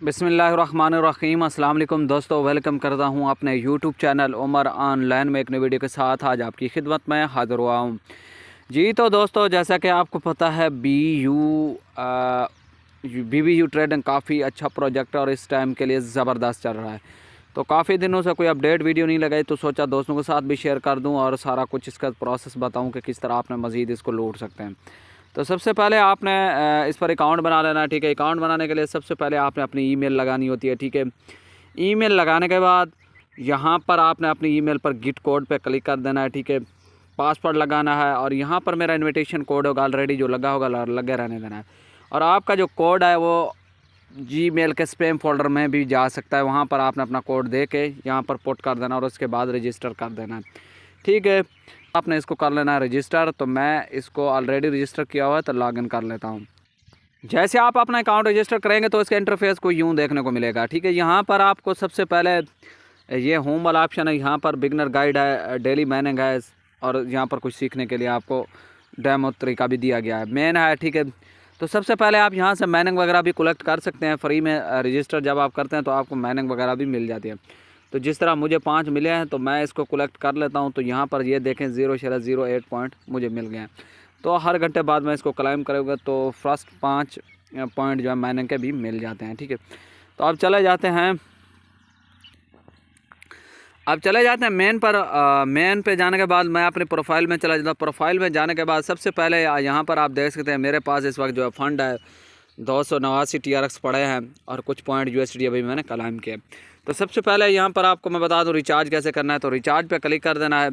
बिस्मिल्लाहिर्रहमानिर्रहीम। अस्सलाम वालेकुम दोस्तों, वेलकम करता हूँ अपने यूट्यूब चैनल उमर ऑनलाइन में एक नई वीडियो के साथ आज आपकी खिदमत में हाज़िर हुआ हूँ। जी तो दोस्तों, जैसा कि आपको पता है BBU ट्रेडिंग काफ़ी अच्छा प्रोजेक्ट है और इस टाइम के लिए ज़बरदस्त चल रहा है। तो काफ़ी दिनों से कोई अपडेट वीडियो नहीं लगाई, तो सोचा दोस्तों के साथ भी शेयर कर दूँ और सारा कुछ इसका प्रोसेस बताऊँ कि किस तरह आपने मज़ीद इसको लूट सकते हैं। तो सबसे पहले आपने इस पर अकाउंट बना लेना है। ठीक है, अकाउंट बनाने के लिए सबसे पहले आपने अपनी ईमेल लगानी होती है। ठीक है, ईमेल लगाने के बाद यहाँ पर आपने अपनी ईमेल पर गिट कोड पे क्लिक कर देना है। ठीक है, पासवर्ड लगाना है और यहाँ पर मेरा इनविटेशन कोड होगा ऑलरेडी जो लगा होगा लगे रहने देना है। और आपका जो कोड है वो जीमेल के स्पैम फोल्डर में भी जा सकता है, वहाँ पर आपने अपना कोड दे के यहाँ पर पुट कर देना और उसके बाद रजिस्टर कर देना है। ठीक है, आपने इसको कर लेना है रजिस्टर। तो मैं इसको ऑलरेडी रजिस्टर किया हुआ है तो लॉगिन कर लेता हूँ। जैसे आप अपना अकाउंट रजिस्टर करेंगे तो इसके इंटरफेस को यूँ देखने को मिलेगा। ठीक है, यहाँ पर आपको सबसे पहले ये होम वाला ऑप्शन है, यहाँ पर बिगनर गाइड है, डेली मैनिंग है और यहाँ पर कुछ सीखने के लिए आपको डेमो तरीका भी दिया गया है, मेन है। ठीक है, तो सबसे पहले आप यहाँ से मैनिंग वगैरह भी कलेक्ट कर सकते हैं फ्री में। रजिस्टर जब आप करते हैं तो आपको मैनिंग वगैरह भी मिल जाती है। तो जिस तरह मुझे 5 मिले हैं तो मैं इसको कलेक्ट कर लेता हूँ। तो यहाँ पर ये देखें 0.08 पॉइंट मुझे मिल गए हैं। तो हर घंटे बाद मैं इसको क्लाइम करूँगा तो फर्स्ट 5 पॉइंट जो है मैनिंग के भी मिल जाते हैं। ठीक है, तो अब चले जाते हैं मेन पर। मेन पे जाने के बाद मैं अपने प्रोफाइल में चला जाता हूँ। प्रोफाइल में जाने के बाद सबसे पहले यहाँ पर आप देख सकते हैं मेरे पास इस वक्त जो है फंड है 289 TRX पड़े हैं और कुछ पॉइंट USD अभी मैंने क्लाइम किए। तो सबसे पहले यहाँ पर आपको मैं बता दूँ रिचार्ज कैसे करना है। तो रिचार्ज पे क्लिक कर देना है।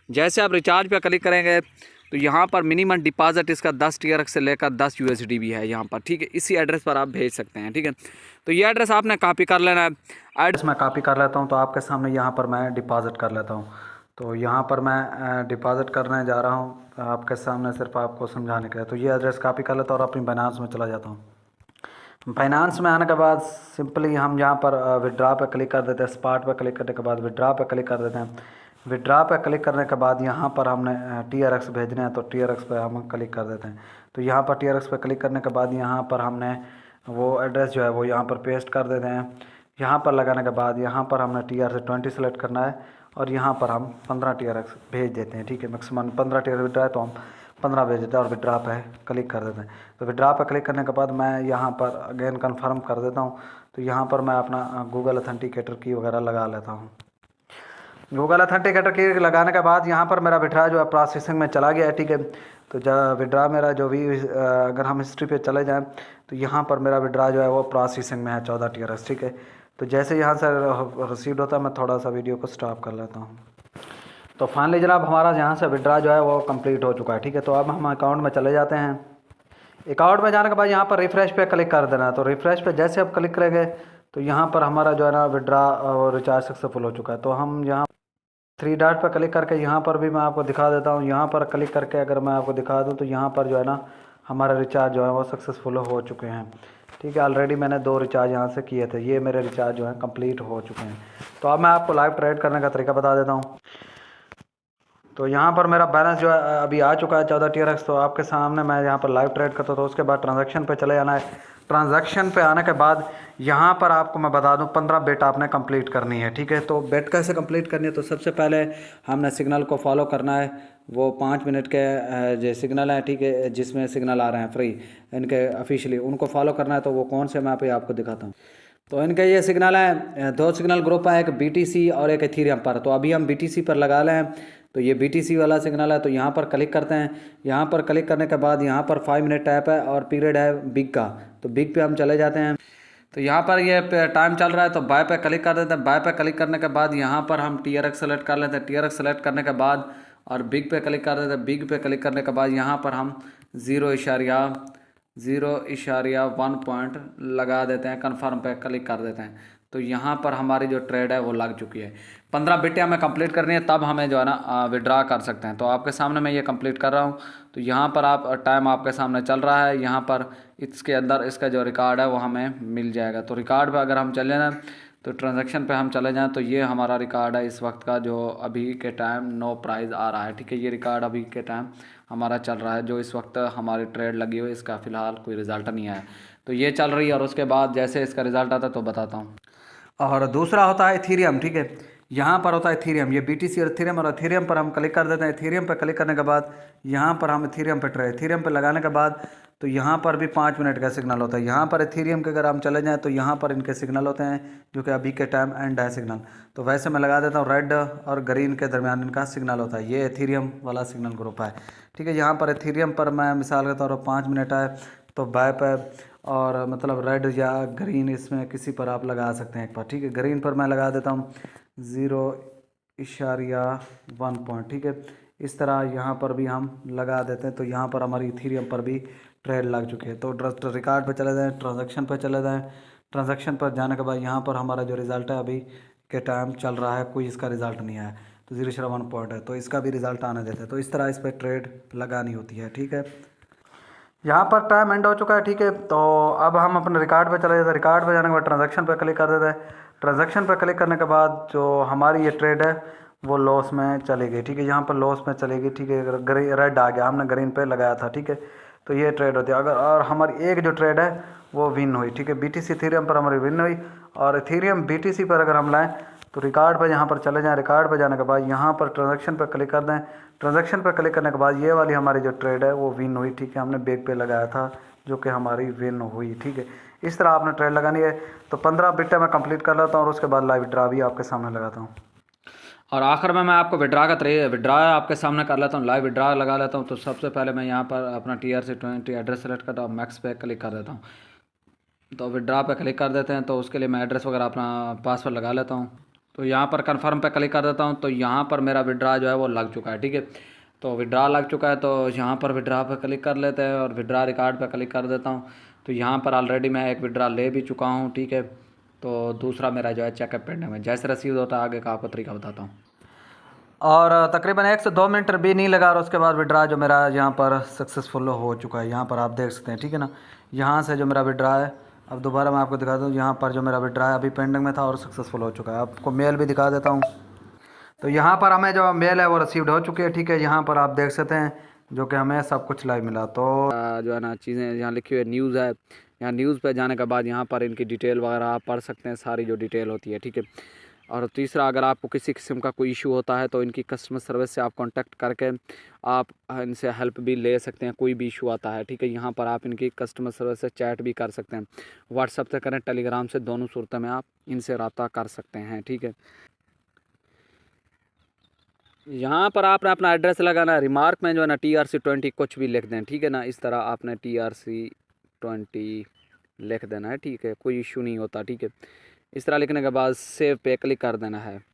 जैसे आप रिचार्ज पे क्लिक करेंगे तो यहाँ पर मिनिमम डिपॉजिट इसका 10 TRX से लेकर 10 USD भी है यहाँ पर। ठीक है, इसी एड्रेस पर आप भेज सकते हैं। ठीक है, तो ये एड्रेस आपने कॉपी कर लेना है। एड्रेस मैं कॉपी कर लेता हूँ तो आपके सामने यहाँ पर मैं डिपॉजिट कर लेता हूँ। तो यहाँ पर मैं डिपॉजिट करने जा रहा हूँ आपके सामने सिर्फ आपको समझाने के लिए। तो ये एड्रेस कॉपी कर लेता हूँ और अपनी बाइनेंस में चला जाता हूँ। फाइनेंस में आने के बाद सिंपली हम यहाँ पर विड्रा पे क्लिक कर देते हैं। स्पॉट पे क्लिक करने के बाद विड्रा पे क्लिक कर देते हैं। विड्रा पे क्लिक करने के बाद यहाँ पर हमने TRX भेजने हैं तो TRX पे हम क्लिक कर देते हैं। तो यहाँ पर TRX पे क्लिक करने के बाद यहाँ पर हमने वो एड्रेस जो है वो यहाँ पर पेस्ट कर देते हैं। यहाँ पर लगाने के बाद यहाँ पर हमने TR20 सेलेक्ट करना है और यहाँ पर हम 15 TRX भेज देते हैं। ठीक है, मैक्सिमम 15 TRX विड्रा है तो हम 15 भेज देते हैं और विड्रा पे क्लिक कर देते हैं। तो विड्रा पे क्लिक करने के बाद मैं यहाँ पर अगेन कन्फर्म कर देता हूँ। तो यहाँ पर मैं अपना गूगल अथेंटिकेटर की वगैरह लगा लेता हूँ। गूगल अथेंटिकेटर की लगाने के बाद यहाँ पर मेरा विड्रा जो है प्रोसेसिंग में चला गया है। ठीक है, तो जब विड्रा मेरा जो भी अगर हम हिस्ट्री पे चले जाएं तो यहाँ पर मेरा विड्रा जो है वो प्रोसेसिंग में है 14 TRX। ठीक है, तो जैसे यहाँ से रिसीव्ड होता है मैं थोड़ा सा वीडियो को स्टॉप कर लेता हूँ। तो फाइनली जनाब हमारा यहाँ से विड्रा जो है वो कंप्लीट हो चुका है। ठीक है, तो अब हम अकाउंट में चले जाते हैं। अकाउंट में जाने के बाद यहाँ पर रिफ़्रेश पे क्लिक कर देना है। तो रिफ़्रेश पे जैसे आप क्लिक करेंगे तो यहाँ पर हमारा जो है ना विड्रा और रिचार्ज सक्सेसफुल हो चुका है। तो हम यहाँ 3 डॉट पर क्लिक करके यहाँ पर भी मैं आपको दिखा देता हूँ। यहाँ पर क्लिक करके अगर मैं आपको दिखा दूँ तो यहाँ पर जो है ना हमारा रिचार्ज जो है वो सक्सेसफुल हो चुके हैं। ठीक है, ऑलरेडी मैंने 2 रिचार्ज यहाँ से किए थे, ये मेरे रिचार्ज जो है कंप्लीट हो चुके हैं। तो अब मैं आपको लाइव ट्रेड करने का तरीका बता देता हूँ। तो यहाँ पर मेरा बैलेंस जो है अभी आ चुका है 14 TRX। तो आपके सामने मैं यहाँ पर लाइव ट्रेड करता हूँ। तो उसके बाद ट्रांजैक्शन पे चले जाना है। ट्रांजैक्शन पे आने के बाद यहाँ पर आपको मैं बता दूँ 15 बेट आपने कंप्लीट करनी है। ठीक है, तो बेट कैसे कंप्लीट करनी है? तो सबसे पहले हमने सिग्नल को फॉलो करना है। वो 5 मिनट के जो सिग्नल है, ठीक है, जिसमें सिग्नल आ रहे हैं फ्री इनके ऑफिशियली, उनको फॉलो करना है। तो वो कौन से मैं पे आपको दिखाता हूँ। तो इनके ये सिग्नल हैं, 2 सिग्नल ग्रुप है, एक BTC और एक एथीरियम पर। तो अभी हम BTC पर लगा लें। तो ये BTC वाला सिग्नल है, तो यहाँ पर क्लिक करते हैं। यहाँ पर क्लिक करने के बाद यहाँ पर 5 मिनट टैप है और पीरियड है बिग का। तो बिग पे हम चले जाते हैं। तो यहाँ पर ये टाइम चल रहा है तो बाय पे क्लिक कर देते हैं। बाय पे क्लिक करने के बाद यहाँ पर हम TRX सेलेक्ट कर लेते हैं। TRX सेलेक्ट करने के बाद और बिग पे क्लिक कर देते हैं। बिग पे क्लिक करने के बाद यहाँ पर हम 0.1 पॉइंट लगा देते हैं। कन्फर्म पे क्लिक कर देते हैं। तो यहाँ पर हमारी जो ट्रेड है वो लग चुकी है। 15 बिटें हमें कंप्लीट करनी है, तब हमें जो है ना विड्रा कर सकते हैं। तो आपके सामने मैं ये कंप्लीट कर रहा हूँ। तो यहाँ पर आप टाइम आपके सामने चल रहा है। यहाँ पर इसके अंदर इसका जो रिकॉर्ड है वो हमें मिल जाएगा। तो रिकॉर्ड पे अगर हम चले ना तो ट्रांजैक्शन पे हम चले जाएँ तो ये हमारा रिकॉर्ड है इस वक्त का, जो अभी के टाइम नो प्राइज़ आ रहा है। ठीक है, ये रिकॉर्ड अभी के टाइम हमारा चल रहा है, जो इस वक्त हमारी ट्रेड लगी हुई है, इसका फ़िलहाल कोई रिज़ल्ट नहीं आया। तो ये चल रही है, और उसके बाद जैसे इसका रिज़ल्ट आता है तो बताता हूँ। और दूसरा होता है इथीरियम, ठीक है। यहाँ पर होता है इथीरियम, ये BTC और इथीरियम, और इथीरियम पर हम क्लिक कर देते हैं। इथीरियम पर क्लिक करने के बाद यहाँ पर हम इथीरियम पर ट्राई, इथीरियम पर लगाने के बाद तो यहाँ पर भी 5 मिनट का सिग्नल होता है। यहाँ पर इथीरियम के अगर हम चले जाएँ तो यहाँ पर इनके सिग्नल होते हैं, जो कि अभी के टाइम एंड है सिग्नल। तो वैसे मैं लगा देता हूँ, रेड और ग्रीन के दरमियान इनका सिग्नल होता है। ये इथीरियम वाला सिग्नल ग्रुप है, ठीक है। यहाँ पर इथीरियम पर मैं मिसाल के तौर पर 5 मिनट है तो बाय पर, और मतलब रेड या ग्रीन इसमें किसी पर आप लगा सकते हैं एक बार, ठीक है। ग्रीन पर मैं लगा देता हूँ 0.1 पॉइंट, ठीक है। इस तरह यहाँ पर भी हम लगा देते हैं, तो यहाँ पर हमारी इथीरियम पर भी ट्रेड लग चुकी है। तो रिकॉर्ड पर चले जाएँ, ट्रांजैक्शन पर चले जाएँ। ट्रांजैक्शन पर जाने के बाद यहाँ पर हमारा जो रिज़ल्ट है अभी के टाइम चल रहा है, कोई इसका रिज़ल्ट नहीं आया, तो 0.1 पॉइंट है, तो इसका भी रिज़ल्ट आने देते हैं। तो इस तरह इस पर ट्रेड लगानी होती है, ठीक है। यहाँ पर टाइम एंड हो चुका है, ठीक है। तो अब हम अपने रिकॉर्ड पे चले जाते हैं। रिकॉर्ड पे जाने के बाद ट्रांजैक्शन पे क्लिक कर देते हैं। ट्रांजैक्शन पे क्लिक करने के बाद जो हमारी ये ट्रेड है वो लॉस में चली गई, ठीक है। यहाँ पर लॉस में चलेगी, ठीक है। रेड आ गया, हमने ग्रीन पे लगाया था, ठीक है। तो ये ट्रेड होती है। अगर और हमारी एक जो ट्रेड है वो विन हुई, ठीक है। BTC इथीरियम पर हमारी विन हुई, और इथीरियम BTC पर अगर हम लाएँ तो रिकॉर्ड पर यहाँ पर चले जाएँ। रिकॉर्ड पर जाने के बाद यहाँ पर ट्रांजैक्शन पर क्लिक कर दें। ट्रांजैक्शन पर क्लिक करने के बाद ये वाली हमारी जो ट्रेड है वो विन हुई, ठीक है। हमने बैक पे लगाया था जो कि हमारी विन हुई, ठीक है। इस तरह आपने ट्रेड लगानी है। तो 15 बिट्टे मैं कंप्लीट कर लेता हूँ और उसके बाद लाइव ड्रा भी आपके सामने लगाता हूँ। और आखिर में मैं आपको विड्रा आपके सामने कर लेता हूँ, लाइव विड्रा लगा लेता हूँ। तो सबसे पहले मैं यहाँ पर अपना TRC20 एड्रेस सेलेक्ट करता हूँ, मैक्स पे क्लिक कर देता हूँ। तो विड्रा पे क्लिक कर देते हैं, तो उसके लिए मैं एड्रेस वगैरह अपना पासवर्ड लगा लेता हूँ। तो यहाँ पर कन्फर्म पे क्लिक कर देता हूँ, तो यहाँ पर मेरा विड्रा जो है वो लग चुका है, ठीक है। तो विड्रा लग चुका है, तो यहाँ पर विड्रा पे क्लिक कर लेते हैं और विड्रा रिकॉर्ड पे क्लिक कर देता हूँ। तो यहाँ पर ऑलरेडी मैं एक विड्रा ले भी चुका हूँ, ठीक है। तो दूसरा मेरा जो है चेकअप पेंडिंग में, जैसे रिसीव होता है आगे का आपको तरीका बताता हूँ। और तकरीबन 1 से 2 मिनट भी नहीं लगा, और उसके बाद विड्रा जो मेरा यहाँ पर सक्सेसफुल हो चुका है। यहाँ पर आप देख सकते हैं, ठीक है ना। यहाँ से जो मेरा विड्रा है, अब दोबारा मैं आपको दिखा दूँ, यहाँ पर जो मेरा विड्रा है अभी पेंडिंग में था और सक्सेसफुल हो चुका है। आपको मेल भी दिखा देता हूँ। तो यहाँ पर हमें जो मेल है वो रिसीव्ड हो चुकी है, ठीक है। यहाँ पर आप देख सकते हैं जो कि हमें सब कुछ लाइव मिला। तो जो है ना चीज़ें यहाँ लिखी हुई न्यूज़ है, यहाँ न्यूज़ पे जाने के बाद यहाँ पर इनकी डिटेल वगैरह आप पढ़ सकते हैं, सारी जो डिटेल होती है, ठीक है। और तीसरा, अगर आपको किसी किस्म का कोई इशू होता है तो इनकी कस्टमर सर्विस से आप कांटेक्ट करके आप इनसे हेल्प भी ले सकते हैं, कोई भी इशू आता है, ठीक है। यहाँ पर आप इनकी कस्टमर सर्विस से चैट भी कर सकते हैं, व्हाट्सएप से करें, टेलीग्राम से, दोनों सूरत में आप इनसे रब्ता कर सकते हैं, ठीक है। यहाँ पर आपने अपना एड्रेस लगाना है, रिमार्क में जो है ना TRC20 कुछ भी लिख दें, ठीक है ना। इस तरह आपने TRC20 लिख देना है, ठीक है। कोई इशू नहीं होता, ठीक है। इस तरह लिखने के बाद सेव पे क्लिक कर देना है।